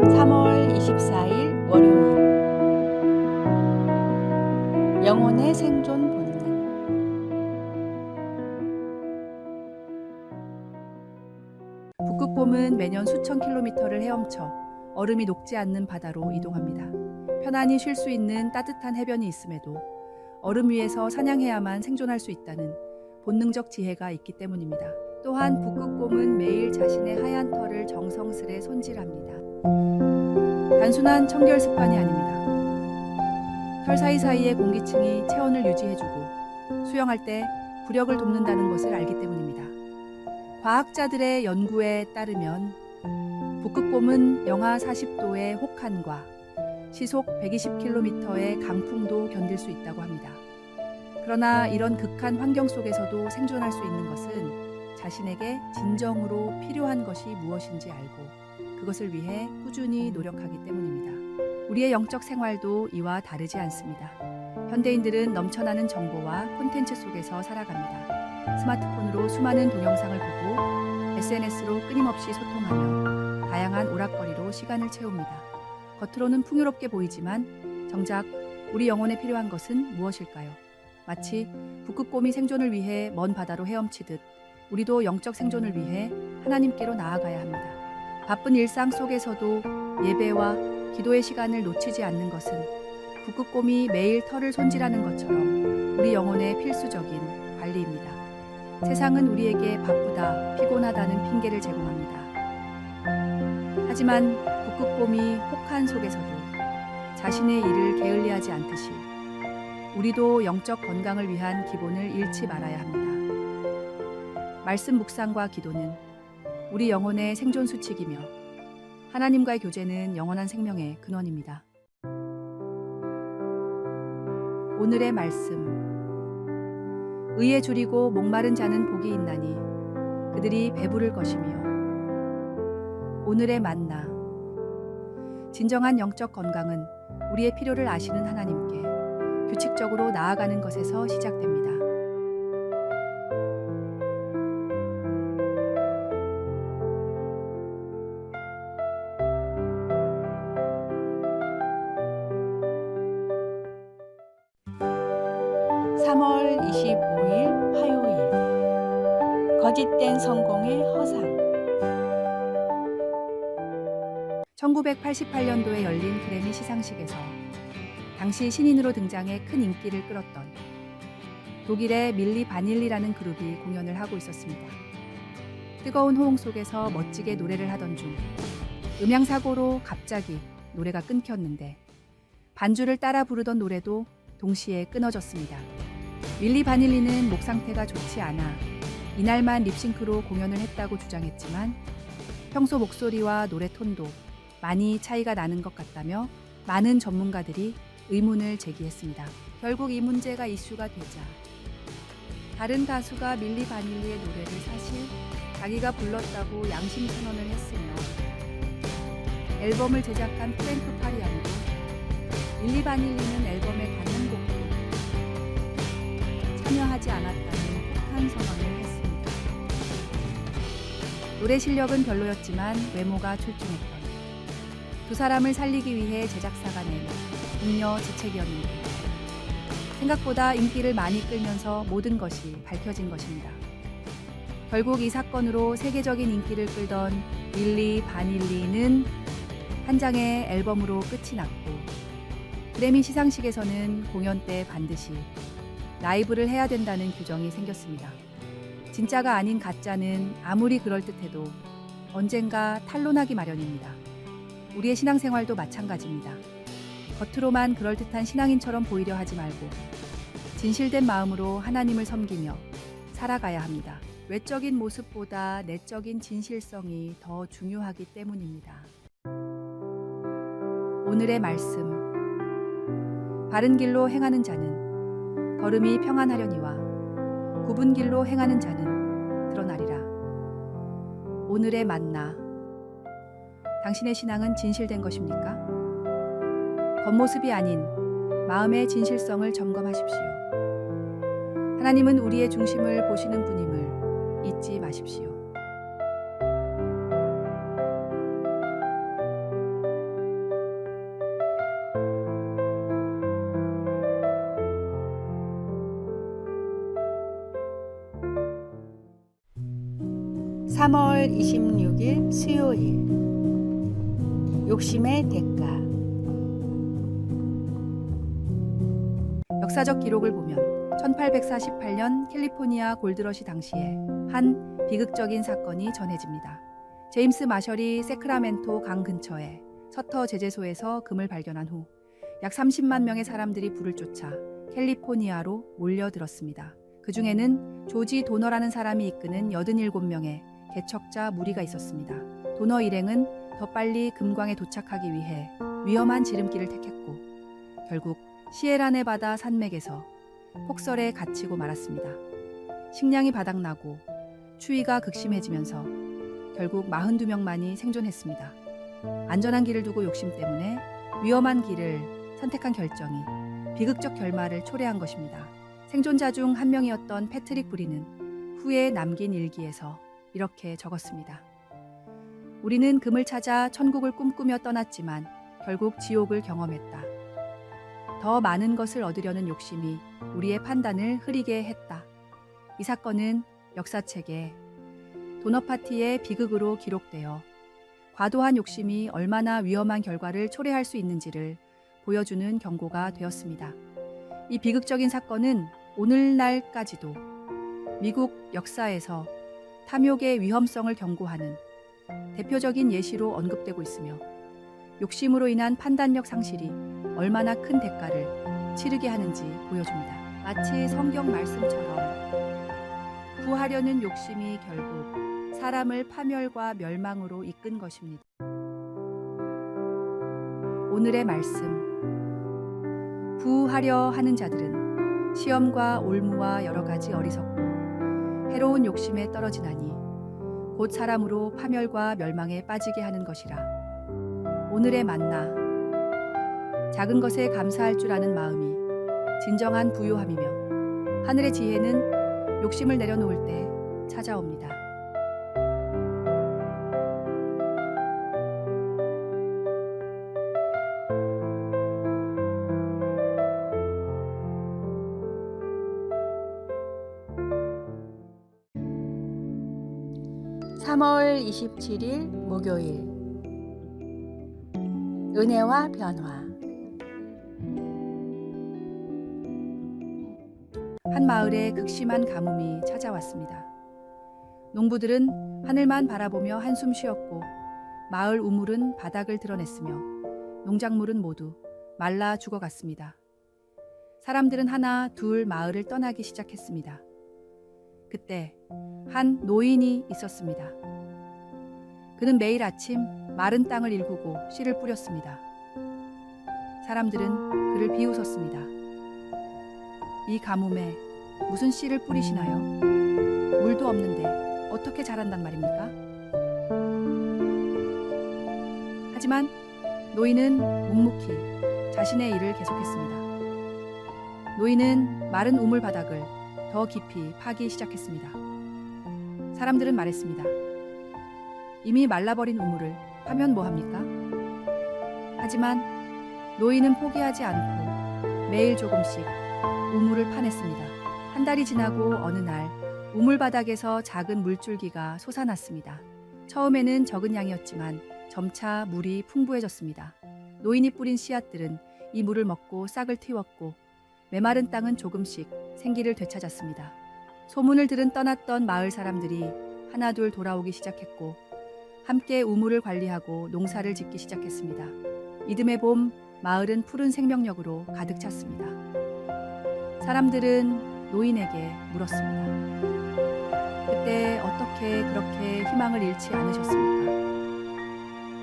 3월 24일 월요일 영혼의 생존 본능. 북극곰은 매년 수천 킬로미터를 헤엄쳐 얼음이 녹지 않는 바다로 이동합니다. 편안히 쉴 수 있는 따뜻한 해변이 있음에도 얼음 위에서 사냥해야만 생존할 수 있다는 본능적 지혜가 있기 때문입니다. 또한 북극곰은 매일 자신의 하얀 털을 정성스레 손질합니다. 단순한 청결 습관이 아닙니다. 털 사이사이의 공기층이 체온을 유지해주고 수영할 때 부력을 돕는다는 것을 알기 때문입니다. 과학자들의 연구에 따르면 북극곰은 영하 40도의 혹한과 시속 120km의 강풍도 견딜 수 있다고 합니다. 그러나 이런 극한 환경 속에서도 생존할 수 있는 것은 자신에게 진정으로 필요한 것이 무엇인지 알고 그것을 위해 꾸준히 노력하기 때문입니다. 우리의 영적 생활도 이와 다르지 않습니다. 현대인들은 넘쳐나는 정보와 콘텐츠 속에서 살아갑니다. 스마트폰으로 수많은 동영상을 보고 SNS로 끊임없이 소통하며 다양한 오락거리로 시간을 채웁니다. 겉으로는 풍요롭게 보이지만 정작 우리 영혼에 필요한 것은 무엇일까요? 마치 북극곰이 생존을 위해 먼 바다로 헤엄치듯 우리도 영적 생존을 위해 하나님께로 나아가야 합니다. 바쁜 일상 속에서도 예배와 기도의 시간을 놓치지 않는 것은 북극곰이 매일 털을 손질하는 것처럼 우리 영혼의 필수적인 관리입니다. 세상은 우리에게 바쁘다, 피곤하다는 핑계를 제공합니다. 하지만 북극곰이 혹한 속에서도 자신의 일을 게을리하지 않듯이 우리도 영적 건강을 위한 기본을 잃지 말아야 합니다. 말씀 묵상과 기도는 우리 영혼의 생존 수칙이며 하나님과의 교제는 영원한 생명의 근원입니다. 오늘의 말씀. 의에 줄이고 목마른 자는 복이 있나니 그들이 배부를 것이며. 오늘의 만나. 진정한 영적 건강은 우리의 필요를 아시는 하나님께 규칙적으로 나아가는 것에서 시작됩니다. 3월 25일 화요일 거짓된 성공의 허상. 1988년도에 열린 그래미 시상식에서 당시 신인으로 등장해 큰 인기를 끌었던 독일의 밀리 바닐리라는 그룹이 공연을 하고 있었습니다. 뜨거운 호응 속에서 멋지게 노래를 하던 중 음향사고로 갑자기 노래가 끊겼는데 반주를 따라 부르던 노래도 동시에 끊어졌습니다. 밀리 바닐리는 목 상태가 좋지 않아 이날만 립싱크로 공연을 했다고 주장했지만 평소 목소리와 노래 톤도 많이 차이가 나는 것 같다며 많은 전문가들이 의문을 제기했습니다. 결국 이 문제가 이슈가 되자 다른 가수가 밀리 바닐리의 노래를 사실 자기가 불렀다고 양심 선언을 했으며 앨범을 제작한 프랭크 파리안도 밀리 바닐리는 앨범의 단 한 곡도 참여하지 않았다는 폭탄 선언을 했습니다. 노래 실력은 별로였지만 외모가 출중했던 두 사람을 살리기 위해 제작사가 낸 잉여지책이었는데 생각보다 인기를 많이 끌면서 모든 것이 밝혀진 것입니다. 결국 이 사건으로 세계적인 인기를 끌던 밀리 바닐리는 한 장의 앨범으로 끝이 났고 그래미 시상식에서는 공연 때 반드시 라이브를 해야 된다는 규정이 생겼습니다. 진짜가 아닌 가짜는 아무리 그럴듯해도 언젠가 탄로나기 마련입니다. 우리의 신앙생활도 마찬가지입니다. 겉으로만 그럴듯한 신앙인처럼 보이려 하지 말고 진실된 마음으로 하나님을 섬기며 살아가야 합니다. 외적인 모습보다 내적인 진실성이 더 중요하기 때문입니다. 오늘의 말씀. 바른 길로 행하는 자는 걸음이 평안하려니와 굽은 길로 행하는 자는 드러나리라. 오늘의 만나. 당신의 신앙은 진실된 것입니까? 겉모습이 아닌 마음의 진실성을 점검하십시오. 하나님은 우리의 중심을 보시는 분임을 잊지 마십시오. 3월 26일 수요일 욕심의 대가. 역사적 기록을 보면 1848년 캘리포니아 골드러시 당시에 한 비극적인 사건이 전해집니다. 제임스 마셜이 세크라멘토 강 근처에 서터 제재소에서 금을 발견한 후 약 30만 명의 사람들이 불을 쫓아 캘리포니아로 몰려들었습니다. 그 중에는 조지 도너라는 사람이 이끄는 87명의 개척자 무리가 있었습니다. 도너 일행은 더 빨리 금광에 도착하기 위해 위험한 지름길을 택했고 결국 시에라네바다 산맥에서 폭설에 갇히고 말았습니다. 식량이 바닥나고 추위가 극심해지면서 결국 42명만이 생존했습니다. 안전한 길을 두고 욕심 때문에 위험한 길을 선택한 결정이 비극적 결말을 초래한 것입니다. 생존자 중 한 명이었던 패트릭 브리는 후에 남긴 일기에서 이렇게 적었습니다. 우리는 금을 찾아 천국을 꿈꾸며 떠났지만 결국 지옥을 경험했다. 더 많은 것을 얻으려는 욕심이 우리의 판단을 흐리게 했다. 이 사건은 역사책에 도너 파티의 비극으로 기록되어 과도한 욕심이 얼마나 위험한 결과를 초래할 수 있는지를 보여주는 경고가 되었습니다. 이 비극적인 사건은 오늘날까지도 미국 역사에서 탐욕의 위험성을 경고하는 대표적인 예시로 언급되고 있으며 욕심으로 인한 판단력 상실이 얼마나 큰 대가를 치르게 하는지 보여줍니다. 마치 성경 말씀처럼 구하려는 욕심이 결국 사람을 파멸과 멸망으로 이끈 것입니다. 오늘의 말씀. 부하려 하는 자들은 시험과 올무와 여러 가지 어리석고 해로운 욕심에 떨어지나니 곧 사람으로 파멸과 멸망에 빠지게 하는 것이라. 오늘의 만나. 작은 것에 감사할 줄 아는 마음이 진정한 부요함이며 하늘의 지혜는 욕심을 내려놓을 때 찾아옵니다. (3월 27일) 목요일. 은혜와 변화. 한 마을에 극심한 가뭄이 찾아왔습니다. 농부들은 하늘만 바라보며 한숨 쉬었고 마을 우물은 바닥을 드러냈으며 농작물은 모두 말라 죽어갔습니다. 사람들은 하나 둘 마을을 떠나기 시작했습니다. 그때 한 노인이 있었습니다. 그는 매일 아침 마른 땅을 일구고 씨를 뿌렸습니다. 사람들은 그를 비웃었습니다. 이 가뭄에 무슨 씨를 뿌리시나요? 물도 없는데 어떻게 자란단 말입니까? 하지만 노인은 묵묵히 자신의 일을 계속했습니다. 노인은 마른 우물 바닥을 더 깊이 파기 시작했습니다. 사람들은 말했습니다. 이미 말라버린 우물을 파면 뭐합니까? 하지만 노인은 포기하지 않고 매일 조금씩 우물을 파냈습니다. 한 달이 지나고 어느 날 우물 바닥에서 작은 물줄기가 솟아났습니다. 처음에는 적은 양이었지만 점차 물이 풍부해졌습니다. 노인이 뿌린 씨앗들은 이 물을 먹고 싹을 틔웠고 메마른 땅은 조금씩 생기를 되찾았습니다. 소문을 들은 떠났던 마을 사람들이 하나둘 돌아오기 시작했고 함께 우물을 관리하고 농사를 짓기 시작했습니다. 이듬해 봄 마을은 푸른 생명력으로 가득 찼습니다. 사람들은 노인에게 물었습니다. 그때 어떻게 그렇게 희망을 잃지 않으셨습니까?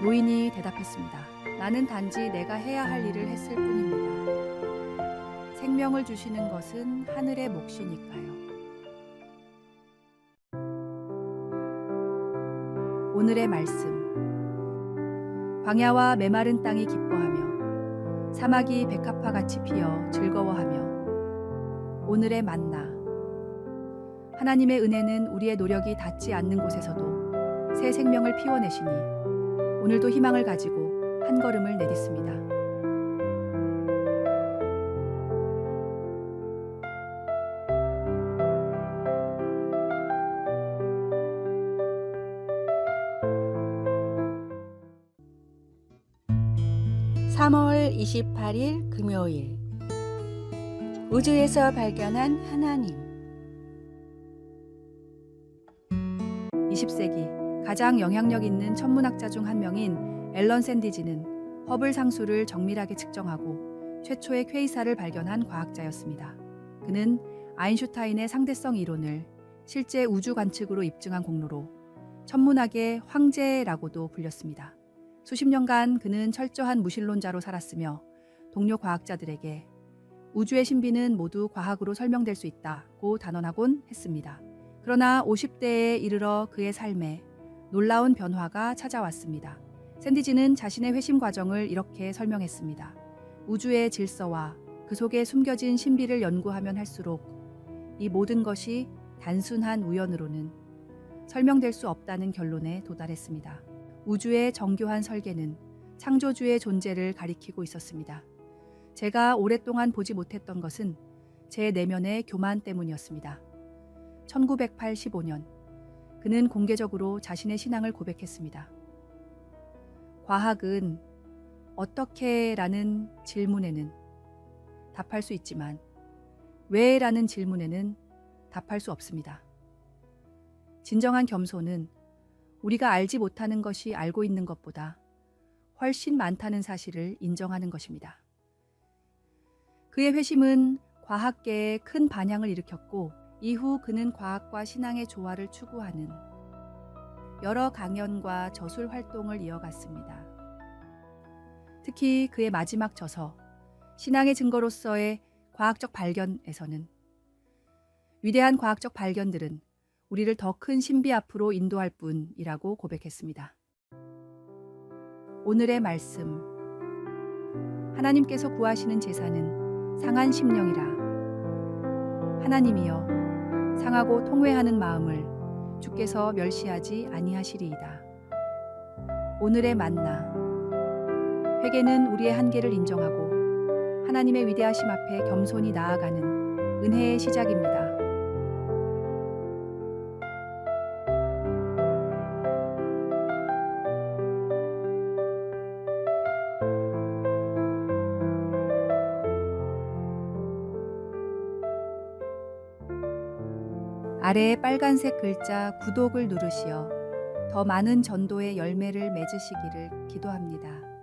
노인이 대답했습니다. 나는 단지 내가 해야 할 일을 했을 뿐입니다. 생명을 주시는 것은 하늘의 몫이니까요. 오늘의 말씀. 광야와 메마른 땅이 기뻐하며 사막이 백합화같이 피어 즐거워하며. 오늘의 만나. 하나님의 은혜는 우리의 노력이 닿지 않는 곳에서도 새 생명을 피워내시니 오늘도 희망을 가지고 한 걸음을 내딛습니다. 3월 28일 금요일. 우주에서 발견한 하나님. 20세기 가장 영향력 있는 천문학자 중 한 명인 앨런 샌디지는 허블 상수를 정밀하게 측정하고 최초의 퀘이사를 발견한 과학자였습니다. 그는 아인슈타인의 상대성 이론을 실제 우주 관측으로 입증한 공로로 천문학의 황제라고도 불렸습니다. 수십 년간 그는 철저한 무신론자로 살았으며 동료 과학자들에게 우주의 신비는 모두 과학으로 설명될 수 있다고 단언하곤 했습니다. 그러나 50대에 이르러 그의 삶에 놀라운 변화가 찾아왔습니다. 샌디지는 자신의 회심 과정을 이렇게 설명했습니다. 우주의 질서와 그 속에 숨겨진 신비를 연구하면 할수록 이 모든 것이 단순한 우연으로는 설명될 수 없다는 결론에 도달했습니다. 우주의 정교한 설계는 창조주의 존재를 가리키고 있었습니다. 제가 오랫동안 보지 못했던 것은 제 내면의 교만 때문이었습니다. 1985년 그는 공개적으로 자신의 신앙을 고백했습니다. 과학은 어떻게? 라는 질문에는 답할 수 있지만 왜? 라는 질문에는 답할 수 없습니다. 진정한 겸손은 우리가 알지 못하는 것이 알고 있는 것보다 훨씬 많다는 사실을 인정하는 것입니다. 그의 회심은 과학계에 큰 반향을 일으켰고 이후 그는 과학과 신앙의 조화를 추구하는 여러 강연과 저술 활동을 이어갔습니다. 특히 그의 마지막 저서 신앙의 증거로서의 과학적 발견에서는 위대한 과학적 발견들은 우리를 더 큰 신비 앞으로 인도할 뿐이라고 고백했습니다. 오늘의 말씀. 하나님께서 구하시는 제사는 상한 심령이라. 하나님이여 상하고 통회하는 마음을 주께서 멸시하지 아니하시리이다. 오늘의 만나. 회개는 우리의 한계를 인정하고 하나님의 위대하심 앞에 겸손히 나아가는 은혜의 시작입니다. 아래의 빨간색 글자 구독을 누르시어 더 많은 전도의 열매를 맺으시기를 기도합니다.